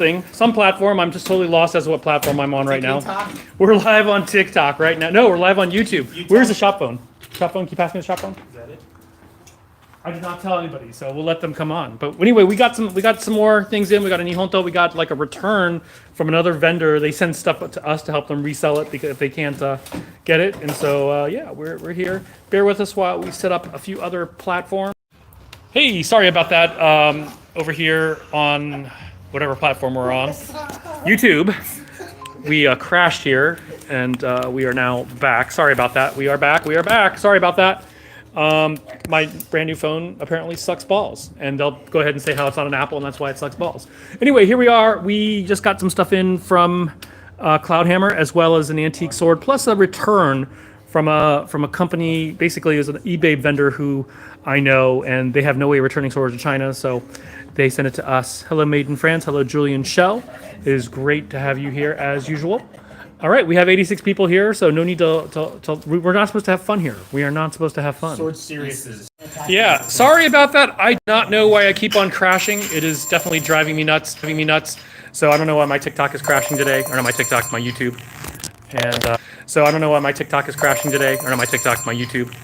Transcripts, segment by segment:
Some platform. I'm just totally lost as to what platform I'm on right now. TikTok. We're live on TikTok right now. No, we're live on YouTube. Where's the shop phone? Shop phone? Can you pass me the shop phone? Is that it? I did not tell anybody, so we'll let them come on. But anyway, we got some more things in. We got a Nihonto. We got like a return from another vendor. They send stuff to us to help them resell it because if they can't get it. And so yeah, we're here. Bear with us while we set up a few other platforms. Hey, sorry about that. Over here on whatever platform we're on, YouTube. We crashed here, and we are now back. Sorry about that. We are back. We are back. Sorry about that. My brand new phone apparently sucks balls, and they'll go ahead and say how it's not an Apple, and that's why it sucks balls. Anyway, here we are. We just got some stuff in from Cloudhammer, as well as an antique sword, plus a return from a company. Basically, it was an eBay vendor who I know, and they have no way of returning swords to China, so they sent it to us. Hello, Made in France. Hello, Julian Shell. It is great to have you here as usual. All right, we have 86 people here, so no need to we're not supposed to have fun here. We are not supposed to have fun. Sword Series. Yeah, sorry about that. I do not know why I keep on crashing. It is definitely driving me nuts, So I don't know why my TikTok is crashing today. Or not my TikTok, my YouTube. And so I don't know why my TikTok is crashing today. Or not my TikTok, my YouTube.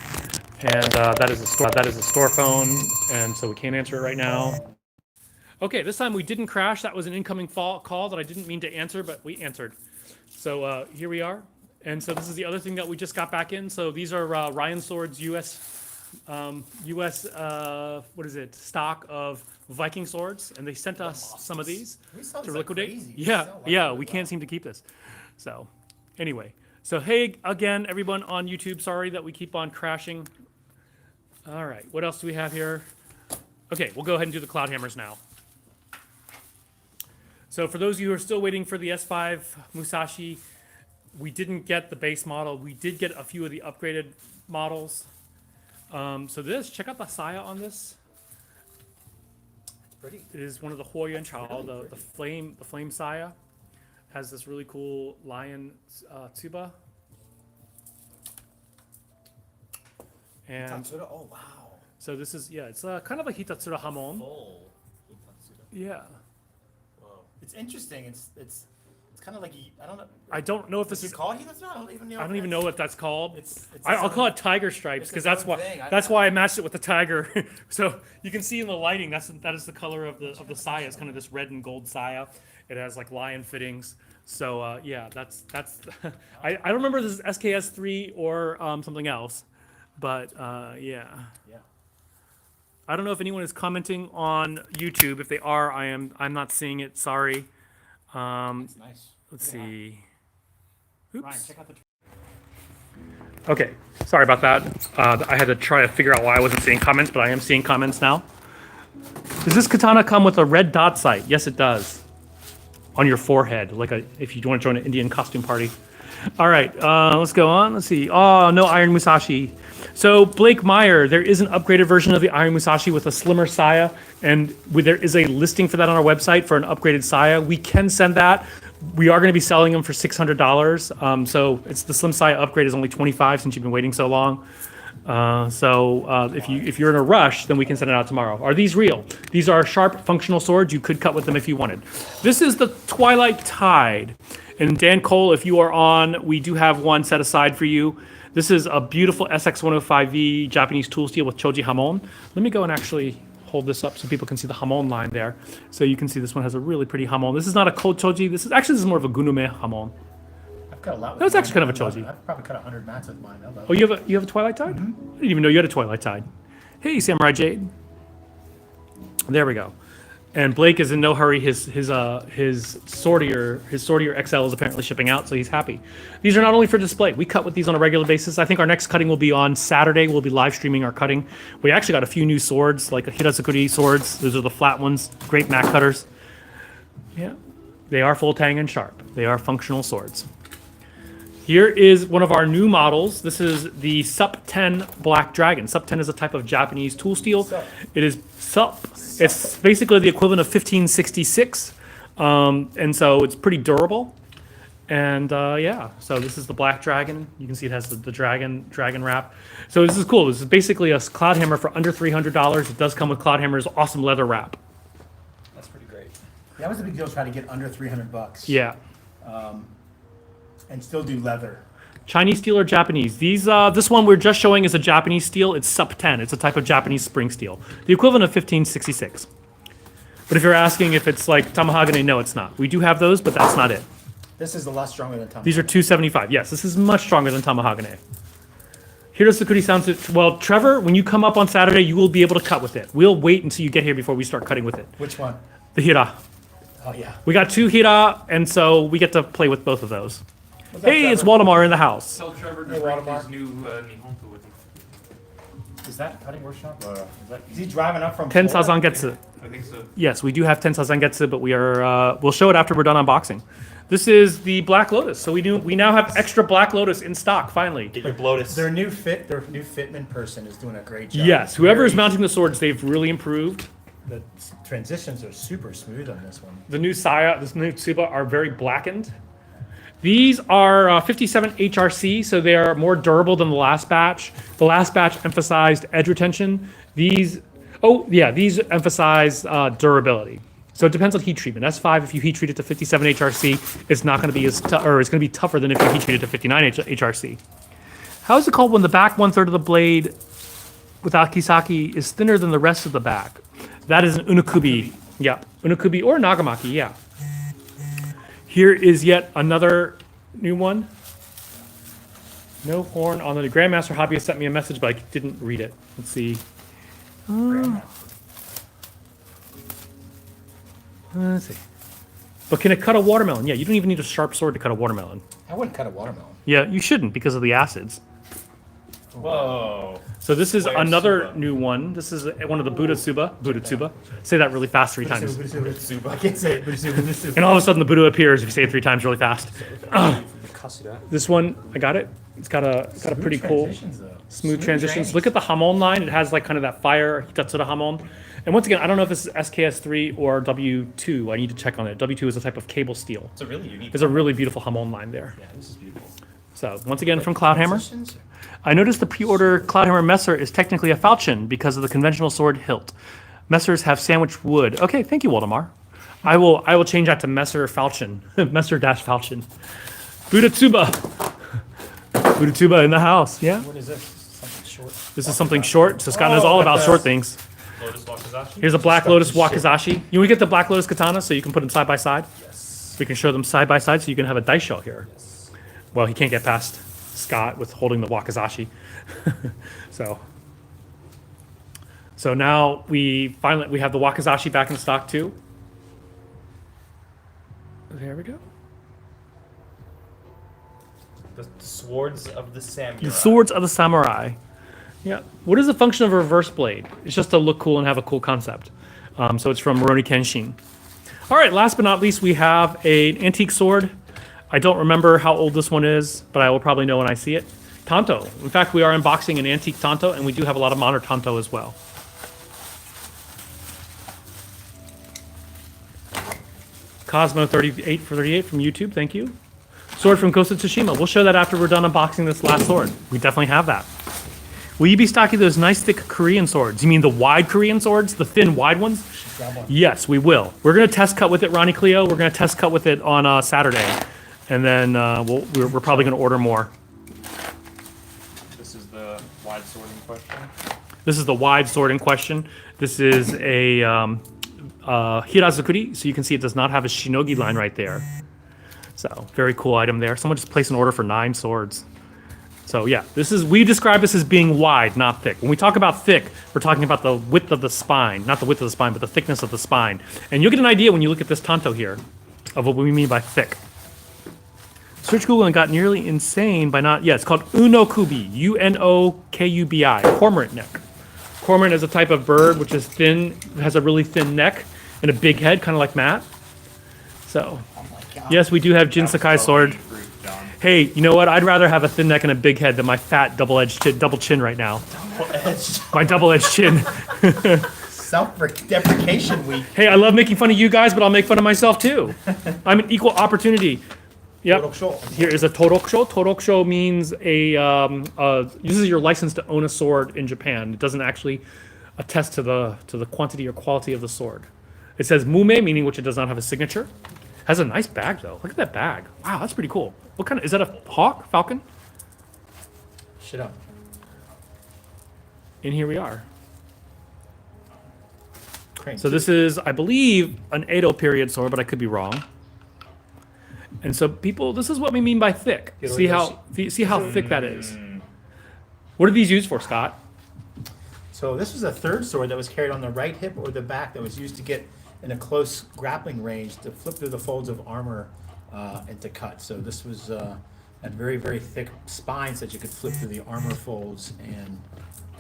And that is a store phone, and so we can't answer it right now. Okay, this time we didn't crash. That was an incoming call that I didn't mean to answer, but we answered. So here we are. And so this is the other thing that we just got back in. So these are Ryan Swords US stock of Viking swords, and they sent us some of these to liquidate. Yeah, we can't seem to keep this. So anyway, so hey again, everyone on YouTube. Sorry that we keep on crashing. All right, what else do we have here? Okay, we'll go ahead and do the Cloudhammers now. So for those of you who are still waiting for the S5 Musashi, we didn't get the base model. We did get a few of the upgraded models. So check out the saya on this. It's pretty. It is one of the Huoyuan Chao, the flame saya. Has this really cool lion tsuba. And oh wow. so this is, it's kind of a Hitatsura Hamon. Full Hitatsura. Yeah. Whoa. It's interesting. It's kind of like I don't know if this is called Hitatsura. I don't even know. I don't even know what that's called. It's I'll call it tiger stripes because that's why I matched it with the tiger. So you can see in the lighting that is the color of the saya. It's kind of this red and gold saya. It has like lion fittings. So yeah, that's I don't remember if this is SKS3 or something else, but yeah. I don't know if anyone is commenting on YouTube. If they are, I'm not seeing it. Sorry. It's nice. Let's see. Oops. Ryan, check out the. Okay, sorry about that. I had to try to figure out why I wasn't seeing comments, but I am seeing comments now. Does this katana come with a red dot sight? Yes, it does. On your forehead, if you want to join an Indian costume party. All right, let's go on. Let's see. Oh, no Iron Musashi. So Blake Meyer, there is an upgraded version of the Iron Musashi with a slimmer saya, and there is a listing for that on our website for an upgraded saya. We can send that. We are going to be selling them for $600. So it's the slim saya upgrade is only $25 since you've been waiting so long. If you're in a rush, then we can send it out tomorrow. Are these real? These are sharp functional swords. You could cut with them if you wanted. This is the Twilight Tide. And Dan Cole, if you are on, we do have one set aside for you. This is a beautiful SX105V Japanese tool steel with Choji Hamon. Let me go and actually hold this up so people can see the Hamon line there. So you can see this one has a really pretty Hamon. This is not a cold Choji. This is more of a Gunume Hamon. I've cut a lot with That's mine. actually kind of a Choji. I've probably cut 100 mats with mine. Oh, you have a Twilight Tide? Mm-hmm. I didn't even know you had a Twilight Tide. Hey, Samurai Jade. There we go. And Blake is in no hurry. His Sortier XL is apparently shipping out, so he's happy. These are not only for display. We cut with these on a regular basis. I think our next cutting will be on Saturday. We'll be live streaming our cutting. We actually got a few new swords, like Hirasukuri swords. Those are the flat ones, great mat cutters. Yeah, they are full tang and sharp. They are functional swords. Here is one of our new models. This is the SUP 10 Black Dragon. SUP 10 is a type of Japanese tool steel. It is SUP. It's basically the equivalent of 1566. And so it's pretty durable. And yeah, so this is the Black Dragon. You can see it has the dragon wrap. So this is cool. This is basically a Cloudhammer for under $300. It does come with Cloudhammer's awesome leather wrap. That's pretty great. That was the big deal, trying to get under $300. Yeah. And still do leather. Chinese steel or Japanese? These, this one we're just showing is a Japanese steel. It's SUP 10. It's a type of Japanese spring steel. The equivalent of 1566. But if you're asking if it's like Tamahagane, no, it's not. We do have those, but that's not it. This is a lot stronger than Tomahawk. These are 275. Yes, this is much stronger than Tamahagane. Hirosukuri sounds, well, Trevor, when you come up on Saturday, you will be able to cut with it. We'll wait until you get here before we start cutting with it. Which one? The Hira. Oh, yeah. We got 2 Hira, and so we get to play with both of those. What's up, Hey, it's Trevor? Waldemar in the house. Tell Trevor to Hey, bring Waldemar. his new Nihonto with him. Is that a cutting workshop? Or is he driving up from Ten Florida? Sazangetsu. I think so. Yes, we do have Ten Sazangetsu, but we are, we'll show it after we're done unboxing. This is the Black Lotus. So we now have extra Black Lotus in stock, finally. Get your bloatus. Their new fitment person is doing a great job. Yes, whoever is Very- mounting the swords, they've really improved. The transitions are super smooth on this one. The new Saya, this new Tsuba are very blackened. These are 57 HRC, so they are more durable than the last batch. The last batch emphasized edge retention. These emphasize durability. So it depends on heat treatment. S5, if you heat treat it to 57 HRC, it's not going to be as or it's going to be tougher than if you heat treat it to 59 HRC. How is it called when the back 1/3 of the blade with Akisaki is thinner than the rest of the back? That is an unukubi. Yeah, unukubi or nagamaki. Yeah. Here is yet another new one. No horn on the Grandmaster Hobbyist sent me a message, but I didn't read it. Let's see. Let's see. But can it cut a watermelon? Yeah, you don't even need a sharp sword to cut a watermelon. I wouldn't cut a watermelon. Yeah, you shouldn't because of the acids. Whoa. So this is Where's another Tsuba? new one. This is one of the Buddha Tsuba. Say that really fast 3 times. I can't say it. And all of a sudden the Buddha appears if you say it 3 times really fast. This one, I got it. It's got a pretty cool smooth transitions. Look at the Hamon line. It has like kind of that fire Hitatsura Hamon. And once again, I don't know if this is SKS3 or W2. I need to check on it. W2 is a type of cable steel. It's a really unique. There's a really beautiful Hamon line there. Yeah, this is beautiful. So once again from Cloudhammer. I noticed the pre-order Cloudhammer Messer is technically a falchion because of the conventional sword hilt. Messers have sandwiched wood. Okay, thank you, Waldemar. I will change that to Messer Falchion. Messer dash Falchion. Buddha Tsuba. Buddha Tsuba in the house. Yeah. What is this? Something short. This is something short. So Scott knows all about short things. Lotus Wakizashi. Here's a Black Lotus Wakizashi. You want to get the Black Lotus Katana so you can put them side by side? Yes. We can show them side by side so you can have a dice show here. Well, he can't get past Scott with holding the Wakizashi. So now we have the Wakizashi back in stock too. There we go. The swords of the samurai. The swords of the samurai. Yeah. What is the function of a reverse blade? It's just to look cool and have a cool concept. So it's from Rurouni Kenshin. All right. Last but not least, we have an antique sword. I don't remember how old this one is, but I will probably know when I see it. Tanto. In fact, we are unboxing an antique Tanto, and we do have a lot of modern Tanto as well. Cosmo 38 for 38 from YouTube. Thank you. Sword from Kosa Tsushima. We'll show that after we're done unboxing this last sword. We definitely have that. Will you be stocking those nice thick Korean swords? You mean the wide Korean swords? The thin wide ones? Yes, we will. We're going to test cut with it, Ronnie Cleo. We're going to test cut with it on Saturday. And then we're probably going to order more. This is the wide sword in question. This is the wide sword in question. This is a Hirazukuri, so you can see it does not have a Shinogi line right there. So, very cool item there. Someone just placed an order for 9 swords. So yeah, we describe this as being wide, not thick. When we talk about thick, we're talking about the width of the spine. Not the width of the spine, but the thickness of the spine. And you'll get an idea when you look at this Tanto here of what we mean by thick. Search Google and got nearly insane by not... Yeah, it's called Unokubi. Unokubi. Cormorant neck. Cormorant is a type of bird which is thin, has a really thin neck and a big head, kind of like Matt. So, yes, we do have Jin Sakai sword. Hey, you know what? I'd rather have a thin neck and a big head than my fat double chin right now. My double-edged chin. Self-deprecation week. Hey, I love making fun of you guys, but I'll make fun of myself too. I'm an equal opportunity. Yep. Here is a Torokusho. Torokusho means this is your license to own a sword in Japan. It doesn't actually attest to the quantity or quality of the sword. It says Mume, meaning which it does not have a signature. Has a nice bag though. Look at that bag. Wow, that's pretty cool. What kind of, is that a hawk? Falcon? Shut up. And here we are. Crane. So this is, I believe, an Edo period sword, but I could be wrong. And so people, this is what we mean by thick. See how thick that is. What are these used for, Scott? So this was a third sword that was carried on the right hip or the back that was used to get in a close grappling range to flip through the folds of armor and to cut. So this was had very, very thick spines that you could flip through the armor folds and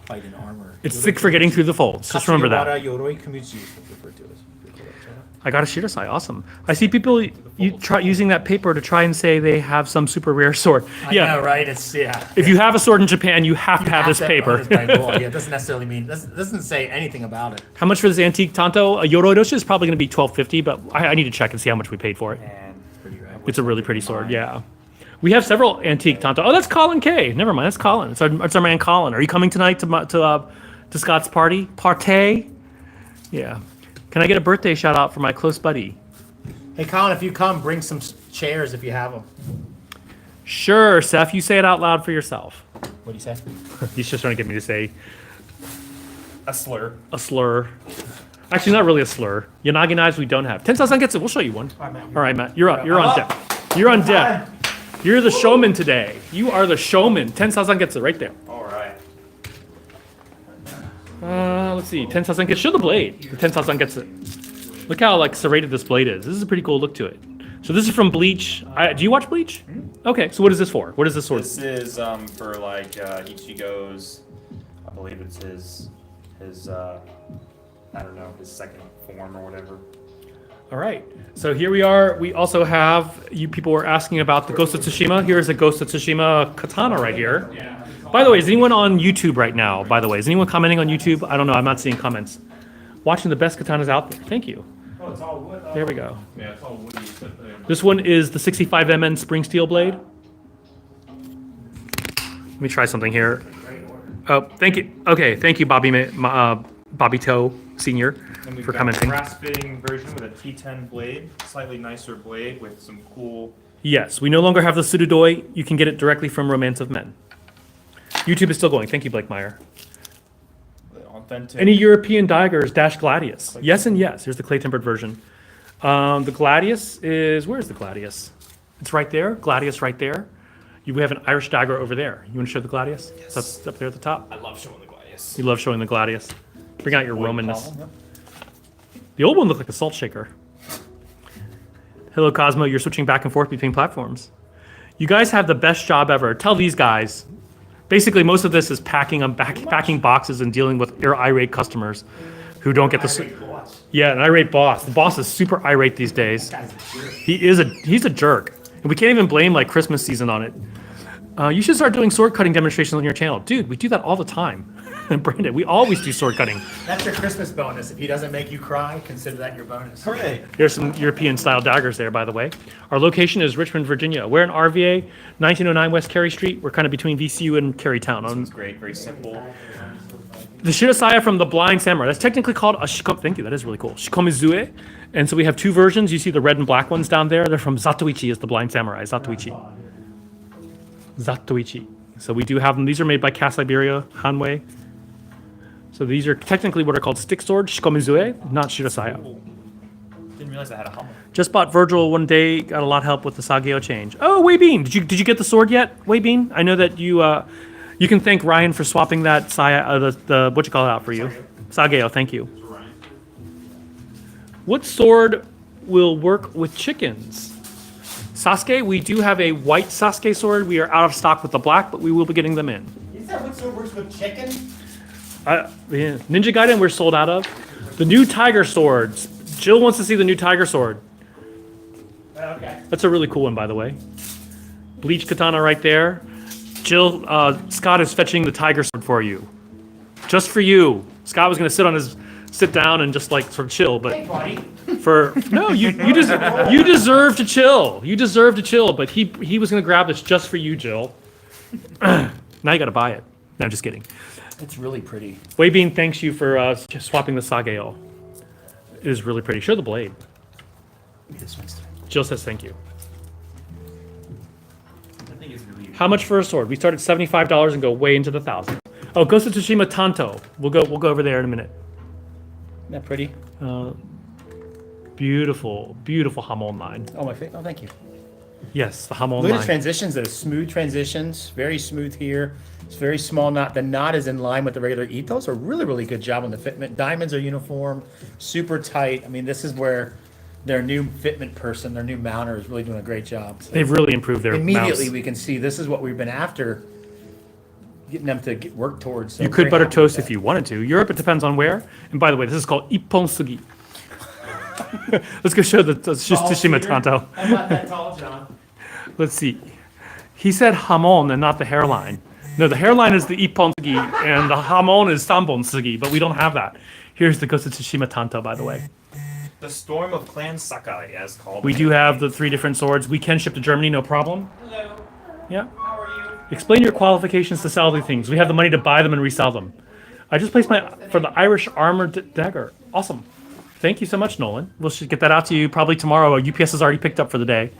fight in armor. It's thick for getting through the folds. Just remember that. Yoroi Kumutsu is referred to as. I got a Shirasai. Awesome. I see people using that paper to try and say they have some super rare sword. I know, right? It's If you have a sword in Japan, you have to have this paper. It doesn't necessarily mean doesn't say anything about it. How much for this antique Tanto? A Yoroi Dosha is probably going to be $12.50, but I need to check and see how much we paid for it. It's a really pretty sword. Yeah. We have several antique Tanto. Oh, that's Colin K. Never mind, that's Colin. It's our man Colin. Are you coming tonight to Scott's party? Partay? Yeah. Can I get a birthday shout out for my close buddy? Hey, Colin, if you come, bring some chairs if you have them. Sure, Seth. You say it out loud for yourself. What do you say? He's just trying to get me to say A slur. a slur. Actually, not really a slur. Yanagi knives we don't have. Tensai gets it. We'll show you one. All right, Matt. You're up. You're on deck. You're on deck. You're the showman today. You are the showman. Tensai gets it right there. All right. Let's see. Tensai gets. Show the blade. The Tensai gets it. Look how like serrated this blade is. This is a pretty cool look to it. So this is from Bleach. Do you watch Bleach? Okay. So what is this for? What is this sword? This is for like Ichigo's. I believe it's his I don't know, his second form or whatever. All right. So here we are. We also have, you people were asking about the Ghost of Tsushima. Here's a Ghost of Tsushima katana right here. By the way, is anyone on YouTube right now? By the way, is anyone commenting on YouTube? I don't know. I'm not seeing comments. Watching the best katanas out there. Thank you. Oh, it's all wood. There we go. Yeah, it's all woody. This one is the 65 spring steel blade. Let me try something here. Oh, thank you. Okay, thank you, Bobby Toe Senior, And we've for got commenting. a brass fitting version with a T10 blade, slightly nicer blade with some cool. Yes, we no longer have the Sudodoi. You can get it directly from Romance of Men. YouTube is still going. Thank you, Blake Meyer. Authentic. Any European daggers dash Gladius? Yes and yes. Here's the clay tempered version. The Gladius is, where's the Gladius? It's right there. Gladius right there. We have an Irish dagger over there. You want to show the Gladius? Yes. So it's up there at the top. I love showing the Gladius. You love showing the Gladius. Bring out your Romanness. Colin, yep. The old one looked like a salt shaker. Hello, Cosmo. You're switching back and forth between platforms. You guys have the best job ever. Tell these guys. Basically, most of this is packing boxes and dealing with irate customers who don't get the. Yeah, an irate boss. The boss is super irate these days. He's a jerk, and we can't even blame like Christmas season on it. You should start doing sword cutting demonstrations on your channel, dude. We do that all the time. Brandon, we always do sword cutting. That's your Christmas bonus. If he doesn't make you cry, consider that your bonus. Hooray! There's some European style daggers there, by the way. Our location is Richmond, Virginia. We're in RVA, 1909 West Cary Street. We're kind of between VCU and Carytown. This one's great, very simple. The Shirasaya from the Blind Samurai. That's technically called a Shikomi. Thank you. That is really cool. Shikomizue. And so we have two versions. You see the red and black ones down there. They're from Zatoichi, is the Blind Samurai. Zatoichi. Zatoichi. So we do have them. These are made by Cast Iberia, Hanwei. So these are technically what are called stick swords, Shikomizue, not Shirasaya. Didn't realize I had a Hummel. Just bought Virgil one day. Got a lot of help with the Sageo change. Oh, Wei Bean. Did you get the sword yet, Wei Bean? I know that you can thank Ryan for swapping that the what you call it out for you. Sageo, thank you. What sword will work with chickens? Sasuke, we do have a white Sasuke sword. We are out of stock with the black, but we will be getting them in. Is that what sword works with chicken? Yeah. Ninja Gaiden, we're sold out of. The new tiger swords. Jill wants to see the new tiger sword. Okay. That's a really cool one, by the way. Bleach katana right there. Jill, Scott is fetching the tiger sword for you. Just for you. Scott was going to sit down and just like sort of chill, but Hey, buddy. you deserve to chill. You deserve to chill, but he was going to grab this just for you, Jill. Now you got to buy it. No, I'm just kidding. It's really pretty. Wei Bean thanks you for swapping the Sageo. It is really pretty. Show the blade. This one's Jill says thank you. I think it's really. How much for a sword? We start at $75 and go way into the thousands. Oh, Ghost of Tsushima Tanto. We'll go over there in a minute. Isn't that pretty? Beautiful, beautiful Hamon line. Oh, my face. Oh, thank you. Yes, the Hamon Look at line. the transitions. Those smooth transitions. Very smooth here. It's very small knot. The knot is in line with the regular ethos. A really, really good job on the fitment. Diamonds are uniform, super tight. I mean, this is where their new fitment person, their new mounter, is really doing a great job. So They've really improved their immediately mounts. we can see this is what we've been after, getting them to work towards. So You could very butter happy with toast if that. you wanted to. Europe, it depends on where. And by the way, this is called Ippon Sugi. Let's go show it's just Tsushima Tanto. I'm not that tall, John. Let's see. He said Hamon and not the hairline. No, the hairline is the Ippon Sugi and the Hamon is Sanbon Sugi, but we don't have that. Here's the Ghost of Tsushima Tanto, by the way. The Storm of Clan Sakai, as called. We do have the 3 different swords. We can ship to Germany, no problem. Hello. Yeah. How are you? Explain your qualifications to sell the things. We have the money to buy them and resell them. I just placed for the Irish armored dagger. Awesome. Thank you so much, Nolan. We'll should get that out to you probably tomorrow. UPS is already picked up for the day.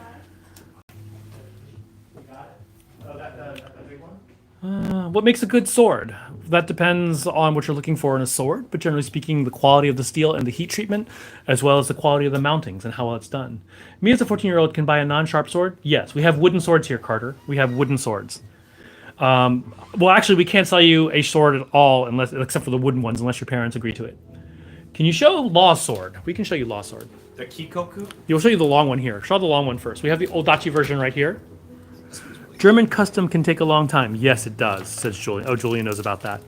What makes a good sword? That depends on what you're looking for in a sword, but generally speaking, the quality of the steel and the heat treatment, as well as the quality of the mountings and how well it's done. Me as a 14-year-old can buy a non-sharp sword? Yes, we have wooden swords here, Carter. We have wooden swords. Well, actually, we can't sell you a sword at all, except for the wooden ones, unless your parents agree to it. Can you show Law's sword? We can show you Law's sword. The Kikoku? We'll show you the long one here. Show the long one first. We have the Odachi version right here. German custom can take a long time. Yes, it does, says Julian. Oh, Julian knows about that.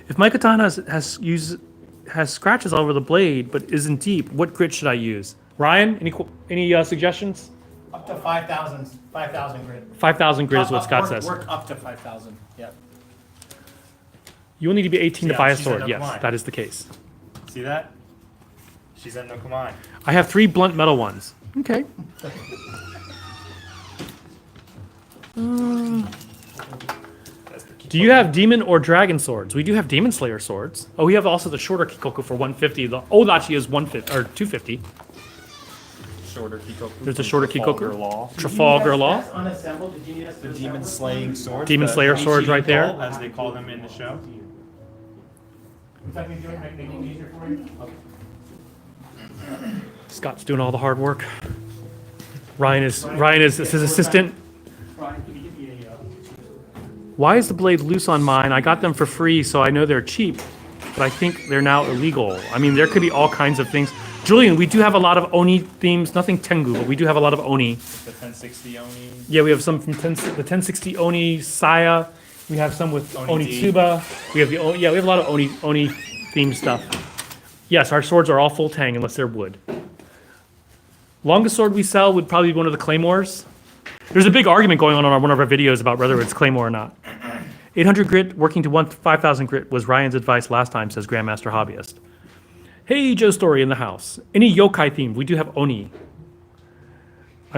If my katana has scratches all over the blade but isn't deep, what grit should I use? Ryan, any suggestions? Up to 5,000 grit. 5,000 grit is what Scott says. Work up to 5,000. Yep. You will need to be 18 to Yeah, buy a she's sword. in Yes, Okamai. that is the case. See that? She's at Nokamai. I have 3 blunt metal ones. Okay. That's the Do you have demon or dragon swords? We do have demon slayer swords. Oh, we have also the shorter Kikoku for 150. The Odachi is 150 or 250. shorter Kikoku. There's a from shorter Trafalgar Kikoku. Law. Trafalgar Law. That's unassembled. Did you need us to The assemble? demon slaying swords. Demon the slayer swords right there. Ichi-Iko, as they call them in the show. If I can do it, I can make it easier for you. Okay. Scott's doing all the hard work. Ryan is his assistant. Brian, can you give me a? Why is the blade loose on mine? I got them for free, so I know they're cheap, but I think they're now illegal. I mean, there could be all kinds of things. Julian, we do have a lot of Oni themes. Nothing Tengu, but we do have a lot of Oni. The 1060 Oni. Yeah, we have some from the 1060 Oni Saya. We have some with Oni Oni D. Tsuba. We have we have a lot of Oni themed stuff. Yes, our swords are all full tang unless they're wood. Longest sword we sell would probably be one of the claymores. There's a big argument going on one of our videos about whether it's claymore or not. 800 grit working to 5,000 grit was Ryan's advice last time, says Grandmaster Hobbyist. Hey, Joe Story in the house. Any yokai themed? We do have Oni.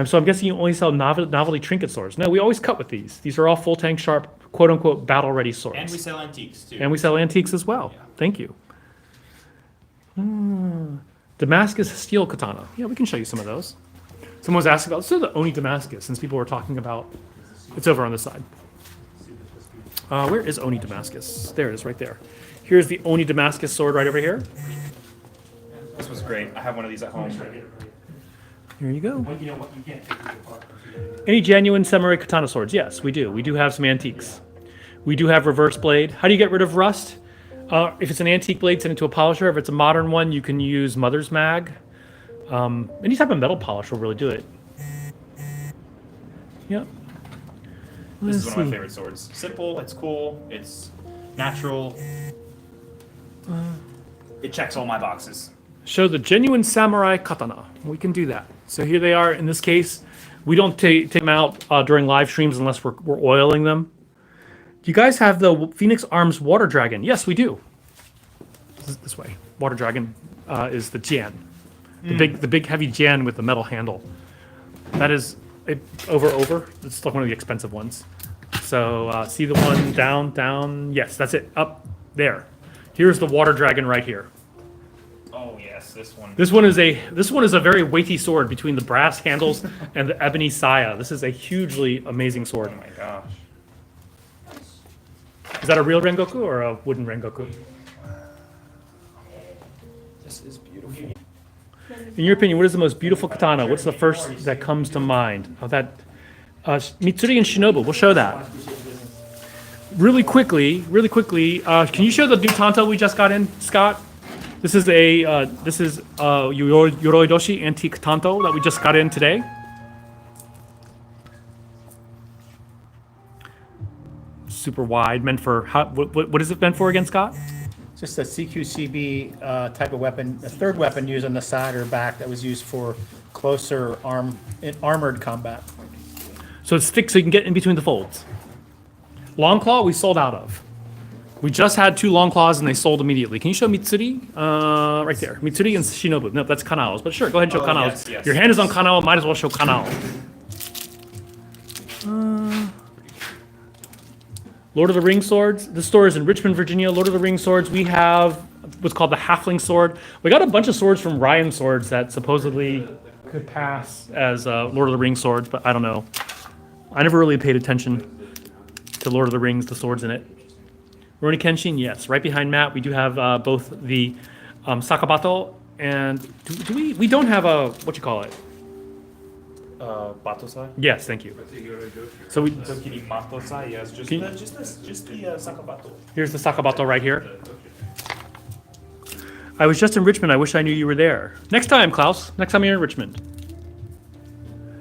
So I'm guessing you only sell novelty trinket swords. No, we always cut with these. These are all full tank sharp, quote unquote, battle ready swords. And we sell antiques too. And we sell antiques as well. Yeah. Thank you. Damascus steel katana. Yeah, we can show you some of those. Someone was asking about, so the Oni Damascus, since people were talking about, it's over on this side. Where is Oni Damascus? There it is, right there. Here's the Oni Damascus sword right over here. This was great. I have one of these at home. Here you go. You know what? You can't take it apart. Any genuine samurai katana swords? Yes, we do. We do have some antiques. We do have reverse blade. How do you get rid of rust? If it's an antique blade, send it to a polisher. If it's a modern one, you can use Mother's Mag. Any type of metal polish will really do it. Yep. This is Let's one of my see. favorite swords. Simple, it's cool, it's natural. It checks all my boxes. Show the genuine samurai katana. We can do that. So here they are. In this case, we don't take them out during live streams unless we're oiling them. Do you guys have the Phoenix Arms Water Dragon? Yes, we do. This way. Water Dragon is the Jian. The big heavy Jian with the metal handle. That is over. It's like one of the expensive ones. So see the one down. Yes, that's it. Up there. Here's the Water Dragon right here. Oh yes. What's this one? This one is a very weighty sword between the brass handles and the ebony saya. This is a hugely amazing sword. Oh my gosh. Is that a real Rengoku or a wooden Rengoku? This is beautiful. In your opinion, what is the most beautiful katana? What's the first that comes to mind? Oh, that Mitsuri and Shinobu. We'll show that. Really quickly. Can you show the new tanto we just got in, Scott? This is a Yoroidoshi antique tanto that we just got in today. Super wide, meant for what is it meant for again, Scott? Just a CQCB type of weapon, a third weapon used on the side or back that was used for closer armored combat. So it's thick so you can get in between the folds. Long claw we sold out of. We just had 2 long claws and they sold immediately. Can you show Mitsuri? Right there. Mitsuri and Shinobu. No, that's Kanao's. But sure, go ahead and show Kanao's. Yes. Your hand is on Kanao, might as well show Kanao. Lord of the Rings swords. This store is in Richmond, Virginia. Lord of the Rings swords. We have what's called the Halfling sword. We got a bunch of swords from Ryan Swords that supposedly could pass as Lord of the Rings swords, but I don't know. I never really paid attention to Lord of the Rings, the swords in it. Rurouni Kenshin, yes. Right behind Matt, we do have both the Sakabato and we don't have a, what you call it? Batosai? Yes, thank you. So Tokiri Matosai, yes. Just Can- the Sakabato. here's the Sakabato right here. I was just in Richmond. I wish I knew you were there. Next time, Klaus. Next time you're in Richmond.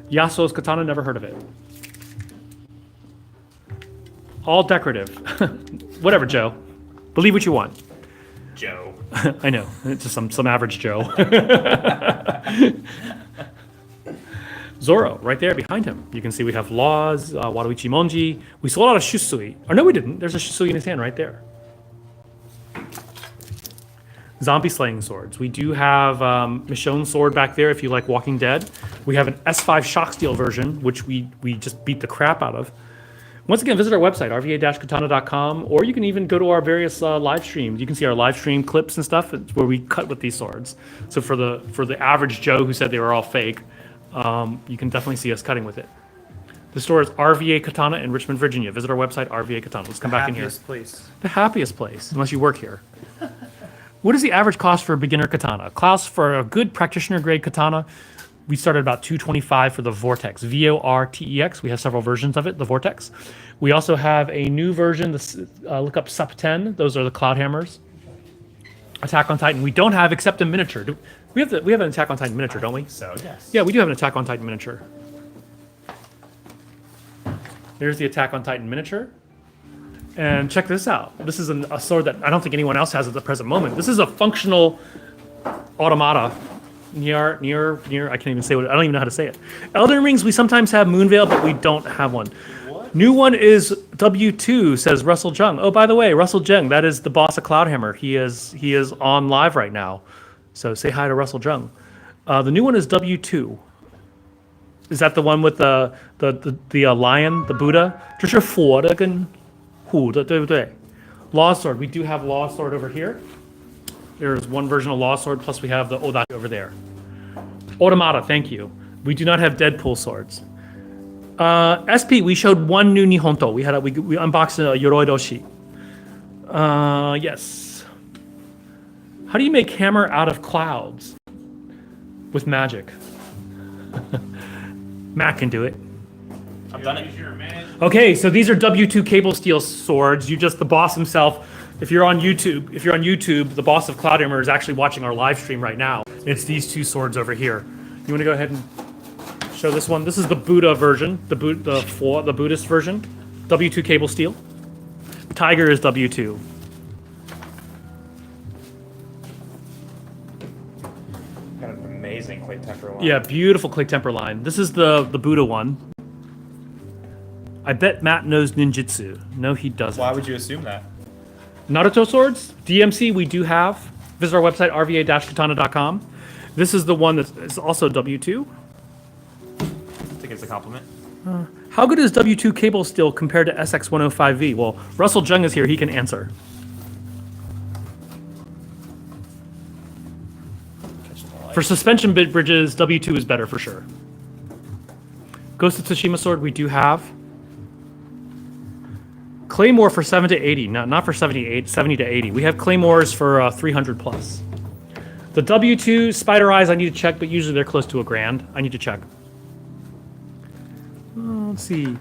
Yasuo's katana, never heard of it. All decorative. Whatever, Joe. Believe what you want. Joe. I know. It's just some average Joe. Zoro, right there behind him. You can see we have Laws, Waruichi Monji. We sold out of Shusui. Or no, we didn't. There's a Shusui in his hand right there. Zombie slaying swords. We do have Michonne's sword back there if you like Walking Dead. We have an S5 shock steel version, which we just beat the crap out of. Once again, visit our website, rva-katana.com, or you can even go to our various live streams. You can see our live stream clips and stuff. It's where we cut with these swords. So for the average Joe who said they were all fake, you can definitely see us cutting with it. The store is RVA Katana in Richmond, Virginia. Visit our website, RVA Katana. Let's come back in here. Place. The happiest place, unless you work here. What is the average cost for a beginner katana? Klaus, for a good practitioner grade katana, we started about $225 for the Vortex, VORTEX. We have several versions of it, the Vortex. We also have a new version, look up SUP 10. Those are the Cloud Hammers. Attack on Titan. We don't have except a miniature. We have an Attack on Titan miniature, don't we? So, yes. Yeah, we do have an Attack on Titan miniature. There's the Attack on Titan miniature. And check this out. This is a sword that I don't think anyone else has at the present moment. This is a functional automata. Near, I can't even say what, I don't even know how to say it. Elden Rings, we sometimes have Moonveil, but we don't have one. What? New one is W2, says Russell Jung. Oh, by the way, Russell Jung, that is the boss of Cloudhammer. He is on live right now. So say hi to Russell Jung. The new one is W2. Is that the one with the lion, the Buddha? 这是佛的跟虎的，对不对? Law Sword. We do have Law Sword over here. There's one version of Law Sword, plus we have the Odachi over there. Automata, thank you. We do not have Deadpool swords. SP, we showed one new Nihonto. We unboxed a Yoroidoshi. Yes. How do you make hammer out of clouds? With magic. Matt can do it. I've done it. Okay, so these are W2 cable steel swords. The boss himself. If you're on YouTube, the boss of Cloudhammer is actually watching our live stream right now. It's these 2 swords over here. You want to go ahead and show this one? This is the Buddha version, the Buddhist version. W2 cable steel. Tiger is W2. Got an amazing clay temper line. Yeah, beautiful clay temper line. This is the Buddha one. I bet Matt knows ninjutsu. No, he doesn't. Why would you assume that? Naruto swords, DMC, we do have. Visit our website, rva-katana.com. This is the one that is also W2. I think it's a compliment. How good is W2 cable steel compared to SX105V? Well, Russell Jung is here. He can answer. For suspension bridges, W2 is better for sure. Ghost of Tsushima sword we do have. Claymore for 7 to 80, not for 70 to 80. We have Claymores for 300 plus. The W2 Spider Eyes I need to check, but usually they're close to $1,000. I need to check. Let's see.